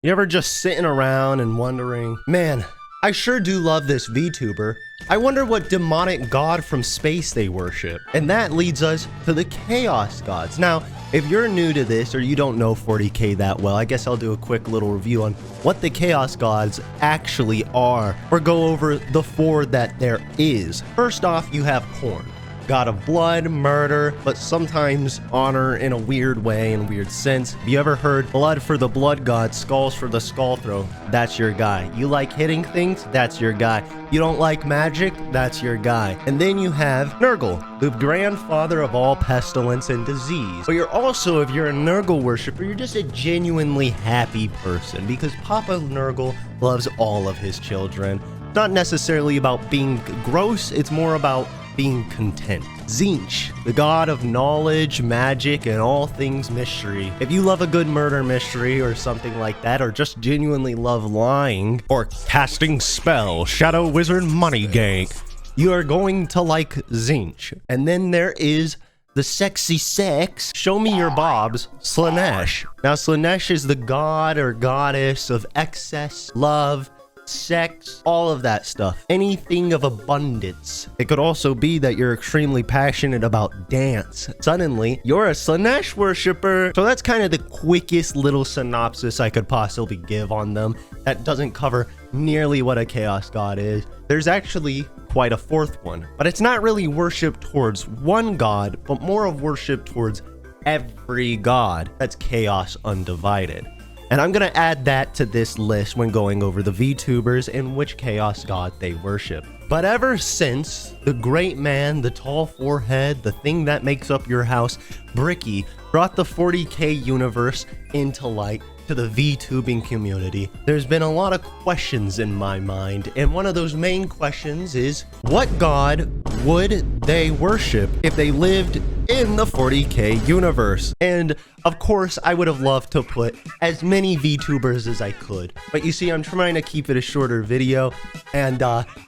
You ever just sitting around and wondering, man, I sure do love this VTuber. I wonder what demonic god from space they worship. And that leads us to the Chaos Gods. Now, if you're new to this or you don't know 40K that well, I guess I'll do a quick little review on what the Chaos Gods actually are, or go over the 4 that there is. First off, you have Khorne. God of blood, murder, but sometimes honor in a weird way, in a weird sense. Have you ever heard blood for the blood god, skulls for the skull throw? That's your guy. You like hitting things? That's your guy. You don't like magic? That's your guy. And then you have Nurgle, the grandfather of all pestilence and disease. But you're also, if you're a Nurgle worshiper, you're just a genuinely happy person, because Papa Nurgle loves all of his children. It's not necessarily about being gross, it's more about being content. Tzeentch, the god of knowledge, magic, and all things mystery. If you love a good murder mystery or something like that, or just genuinely love lying, or casting spells, shadow wizard money gank, you are going to like Tzeentch. And then there is the sexy sex, show me your bobs, Slaanesh. Now Slaanesh is the god or goddess of excess, love, sex, all of that stuff. Anything of abundance. It could also be that you're extremely passionate about dance. Suddenly, you're a Slaanesh worshiper. So that's kind of the quickest little synopsis I could possibly give on them. That doesn't cover nearly what a Chaos God is. There's actually quite a 4th one, but it's not really worship towards one god, but more of worship towards every god. That's Chaos Undivided. And I'm going to add that to this list when going over the VTubers and which Chaos God they worship. But ever since the great man, the tall forehead, the thing that makes up your house, Bricky, brought the 40K universe into light to the VTubing community, there's been a lot of questions in my mind. And one of those main questions is, what god would they worship if they lived in the 40K universe? And of course, I would have loved to put as many VTubers as I could. But you see, I'm trying to keep it a shorter video, and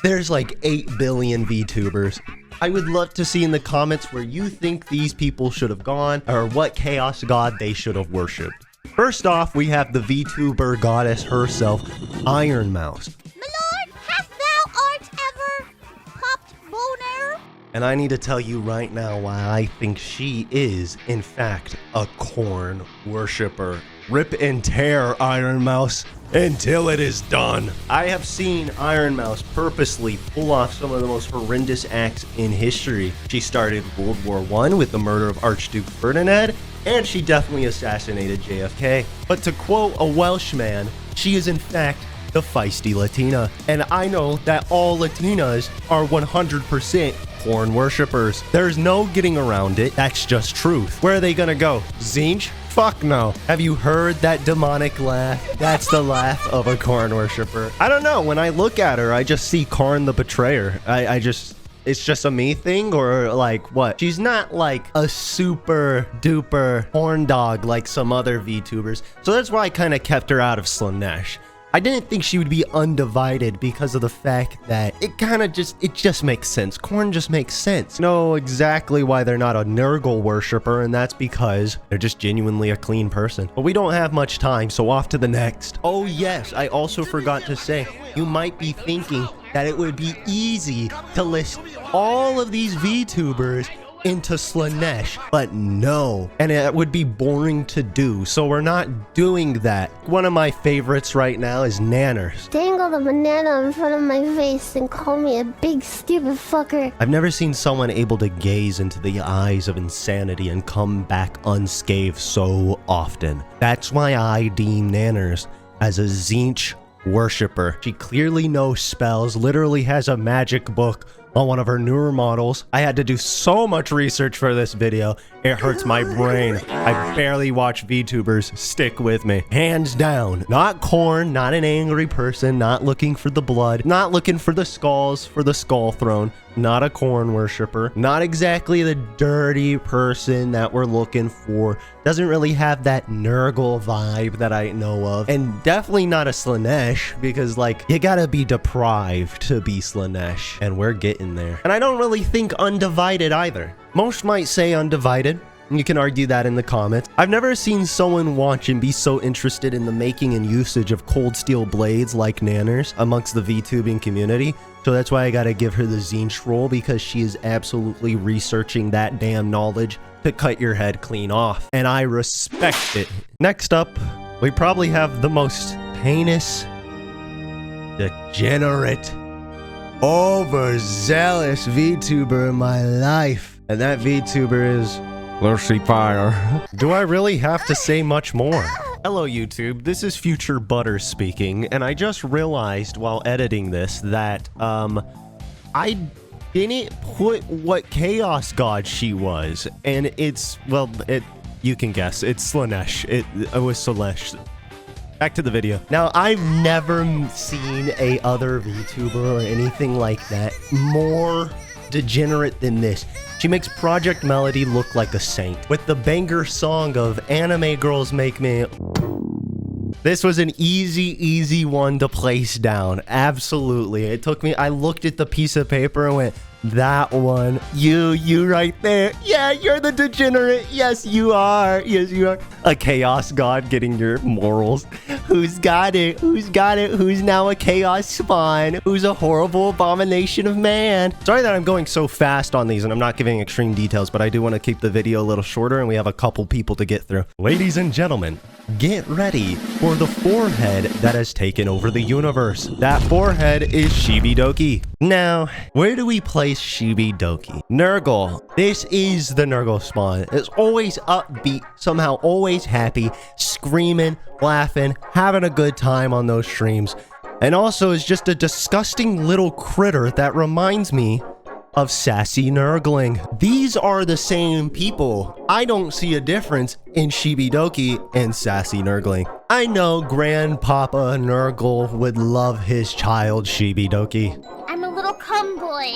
there's like 8 billion VTubers. I would love to see in the comments where you think these people should have gone, or what Chaos God they should have worshipped. First off, we have the VTuber goddess herself, Ironmouse. My lord, hast thou art ever popped boner? And I need to tell you right now why I think she is, in fact, a Khorne worshiper. Rip and tear, Ironmouse, until it is done. I have seen Ironmouse purposely pull off some of the most horrendous acts in history. She started World War I with the murder of Archduke Ferdinand, and she definitely assassinated JFK. But to quote a Welshman, she is in fact the feisty Latina. And I know that all Latinas are 100% Khorne worshippers. There's no getting around it. That's just truth. Where are they gonna go? Tzeentch? Fuck no. Have you heard that demonic laugh? That's the laugh of a Khorne worshiper. I don't know. When I look at her, I just see Khorne the Betrayer. It's just a me thing, or like what? She's not like a super duper horn dog like some other VTubers. So that's why I kind of kept her out of Slaanesh. I didn't think she would be undivided because of the fact that it just makes sense. Khorne just makes sense. Know exactly why they're not a Nurgle worshiper, and that's because they're just genuinely a clean person. But we don't have much time, so off to the next. Oh yes, I also forgot to say, you might be thinking that it would be easy to list all of these VTubers into Slaanesh, but no, and it would be boring to do, so we're not doing that. One of my favorites right now is Nanners. Dangle the banana in front of my face and call me a big stupid fucker. I've never seen someone able to gaze into the eyes of insanity and come back unscathed so often. That's why I deem Nanners as a Tzeentch worshiper. She clearly knows spells, literally has a magic book on one of her newer models. I had to do so much research for this video. It hurts my brain. I barely watch VTubers. Stick with me. Hands down. Not Khorne, not an angry person, not looking for the blood, not looking for the skulls for the skull throne, not a Khorne worshiper, not exactly the dirty person that we're looking for. Doesn't really have that Nurgle vibe that I know of. And definitely not a Slaanesh, because like, you gotta be deprived to be Slaanesh, and we're getting there. And I don't really think Undivided either. Most might say Undivided, You can argue that in the comments. I've never seen someone watch and be so interested in the making and usage of cold steel blades like Nanners amongst the VTubing community. So that's why I gotta give her the Zinch roll, because she is absolutely researching that damn knowledge to cut your head clean off. And I respect it. Next up, we probably have the most heinous, degenerate, overzealous VTuber in my life. And that VTuber is Lucifer. Do I really have to say much more? Hello YouTube, this is Future Butter speaking, and I just realized while editing this that I didn't put what Chaos God she was, and it's, well, you can guess, it's Slaanesh. It was Slaanesh. Back to the video. Now, I've never seen a other VTuber or anything like that more degenerate than this. She makes Project Melody look like a saint with the banger song of Anime Girls Make Me. This was an easy one to place down. Absolutely. It took me, I looked at the piece of paper and went, that one, you right there. Yeah, you're the degenerate. Yes, you are. Yes, you are. A chaos god getting your morals. Who's got it? Who's got it? Who's now a chaos spawn? Who's a horrible abomination of man? Sorry that I'm going so fast on these and I'm not giving extreme details, but I do want to keep the video a little shorter and we have a couple people to get through. Ladies and gentlemen, get ready for the forehead that has taken over the universe. That forehead is Shibidoki. Now, where do we place Shibidoki? Nurgle. This is the Nurgle spawn. It's always upbeat, somehow always happy, screaming, laughing, having a good time on those streams. And also is just a disgusting little critter that reminds me of Sassy Nurgling. These are the same people. I don't see a difference in Shibidoki and Sassy Nurgling. I know Grandpapa Nurgle would love his child Shibidoki. I'm a little cum boy.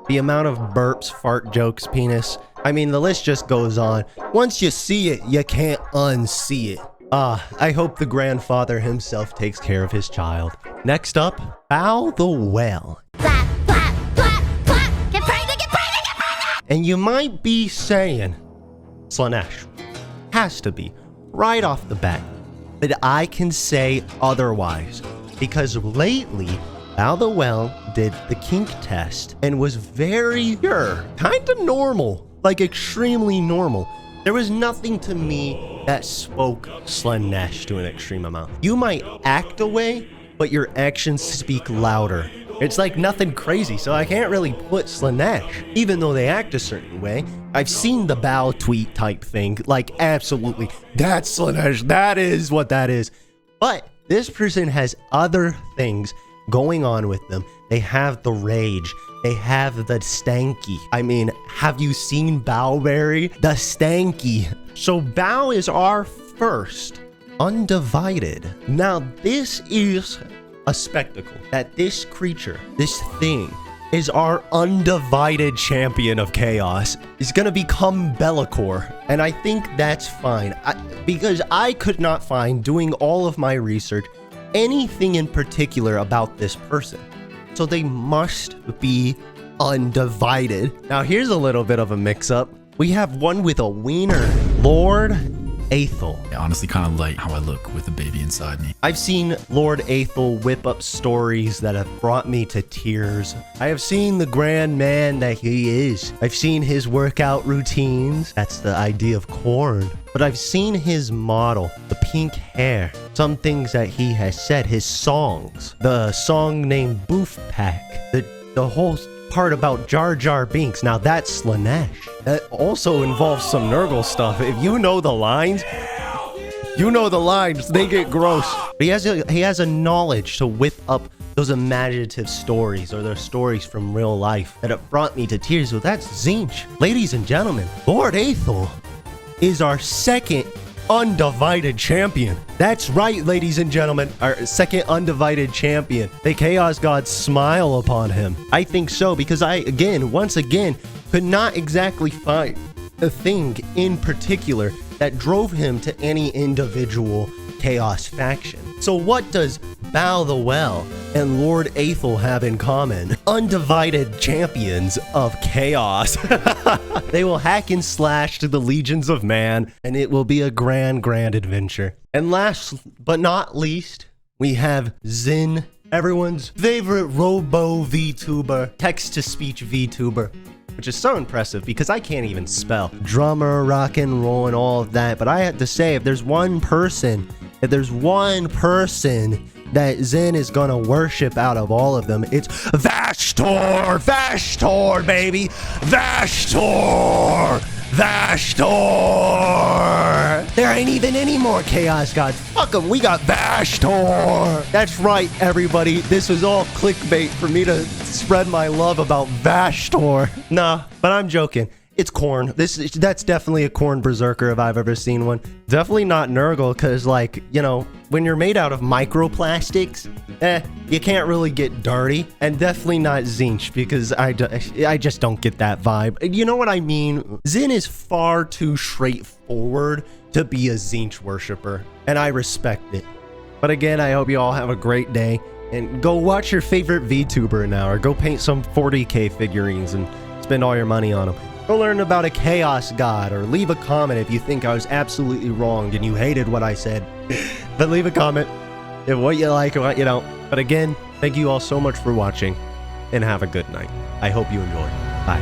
The amount of burps, fart jokes, penis. I mean, the list just goes on. Once you see it, you can't unsee it. I hope the grandfather himself takes care of his child. Next up, Bow the Well. Flap, flap, flap, flap. Get pregnant, get pregnant, get pregnant. And you might be saying, Slaanesh, has to be, right off the bat. But I can say otherwise, because lately, Bow the Well did the kink test and was very pure, kind of normal, like extremely normal. There was nothing to me that spoke Slaanesh to an extreme amount. You might act a way, but your actions speak louder. It's like nothing crazy, so I can't really put Slaanesh, even though they act a certain way. I've seen the bow tweet type thing, like absolutely, that's Slaanesh, that is what that is. But this person has other things going on with them. They have the rage. They have the stanky. I mean, have you seen Bowberry? The stanky. So Bow is our first undivided. Now this is a spectacle that this creature, this thing, is our undivided champion of chaos. Is gonna become Be'lakor, and I think that's fine. Because I could not find, doing all of my research, anything in particular about this person. So they must be undivided. Now here's a little bit of a mix-up. We have one with a wiener, Lord Aethel. I honestly kind of like how I look with a baby inside me. I've seen Lord Aethel whip up stories that have brought me to tears. I have seen the grand man that he is. I've seen his workout routines. That's the idea of corn. But I've seen his model, the pink hair, some things that he has said, his songs, the song named Boof Pack, the whole part about Jar Jar Binks. Now that's Slaanesh. That also involves some Nurgle stuff. If you know the lines, you know the lines, they get gross. But he has a knowledge to whip up those imaginative stories or those stories from real life that have brought me to tears. So that's Zinch. Ladies and gentlemen, Lord Aethel is our second undivided champion. That's right, ladies and gentlemen, our second undivided champion. The Chaos Gods smile upon him. I think so, because I, once again, could not exactly find a thing in particular that drove him to any individual Chaos faction. So what does Bow the Well and Lord Aethel have in common? Undivided champions of chaos. They will hack and slash to the legions of man, and it will be a grand, grand adventure. And last but not least, we have Zin, everyone's favorite robo VTuber, text-to-speech VTuber, which is so impressive because I can't even spell. Drummer, rock and roll, and all of that. But I have to say, if there's one person that Zin is gonna worship out of all of them, it's Vashtor! Vashtor, baby! Vashtor! Vashtor! There ain't even any more Chaos Gods. Fuck them, we got Vashtor! That's right, everybody. This was all clickbait for me to spread my love about Vashtor. Nah, but I'm joking. It's Korn. That's definitely a Korn berserker if I've ever seen one. Definitely not Nurgle, because, like, you know, when you're made out of microplastics, you can't really get dirty. And definitely not Zinch, because I just don't get that vibe. You know what I mean? Zin is far too straightforward to be a Zinch worshiper, and I respect it. But again, I hope you all have a great day, and go watch your favorite VTuber now, or go paint some 40K figurines and spend all your money on them. Go learn about a chaos god, or leave a comment if you think I was absolutely wrong and you hated what I said. But leave a comment if what you like or what you don't. But again, thank you all so much for watching, and have a good night. I hope you enjoyed. Bye.